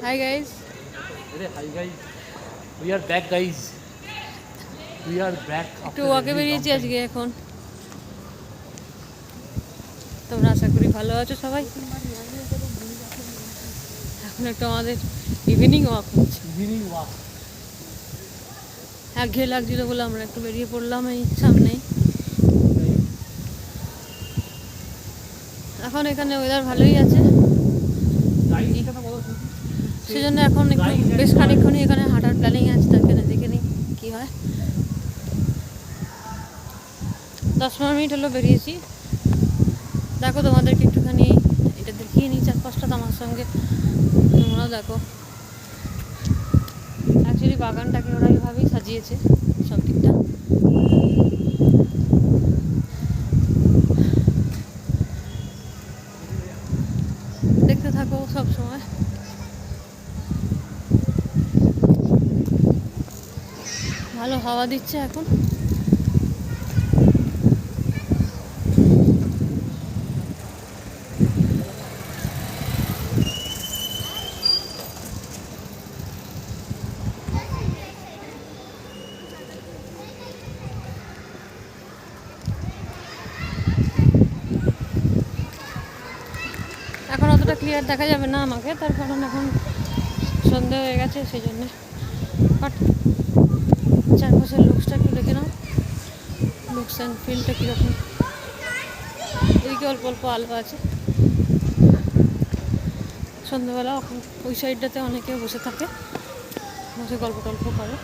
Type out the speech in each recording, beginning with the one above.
Hi guys. Hi guys, we are back guys. We are back একটু after ওয়াকে very long বেরিয়েছি time. আজকে এখন। তোমরা আশা করি ভালো আছো সবাই। এখন একটু আমাদের ইভিনিং ওয়াক হচ্ছে। Evening walk. একঘেয়ে লাগছিল বলে আমরা একটু বেরিয়ে পড়লাম এই সামনেই। এখন এখানে ওয়েদার ভালোই আছে, সেজন্য এখন একটু বেশ খানিকক্ষণই এখানে হাঁটার প্ল্যানিং আছে, তার এখানে দেখে নিই কী হয়। 10-15 মিনিট হলো বেরিয়েছি। দেখো তোমাদেরকে একটুখানি এটা দেখিয়ে নিই চারপাশটা আমার সঙ্গে, তোমরাও দেখো। অ্যাকচুয়ালি বাগানটাকে ওরা এইভাবেই সাজিয়েছে সব দিকটা। দেখতে থাকো সব সময়। ভালো হাওয়া দিচ্ছে এখন। এখন অতটা ক্লিয়ার দেখা যাবে না আমাকে, তার কারণ এখন সন্ধে হয়ে গেছে, সেই জন্যে। বাট চারপাশের লুকসটা একটু দেখে নাও, লুকস অ্যান্ড ফিলটা কীরকম। এদিকে অল্প অল্প আলো আছে। সন্ধ্যেবেলা এখন ওই সাইডটাতে অনেকে বসে থাকে, বসে গল্প টল্প করে।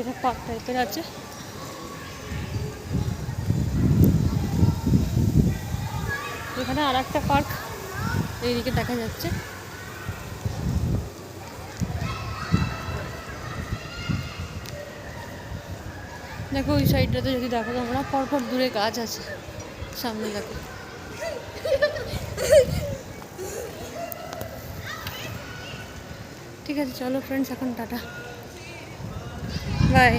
এটা পার্ক টাইপের আছে। এখানে আর একটা পার্ক এইদিকে দেখা যাচ্ছে। দেখো ওই সাইডটাতে যদি দেখো তোমরা, পরপর দূরে গাছ আছে, সামনে দেখো। ঠিক আছে চলো ফ্রেন্ডস, এখন টাটা বাই।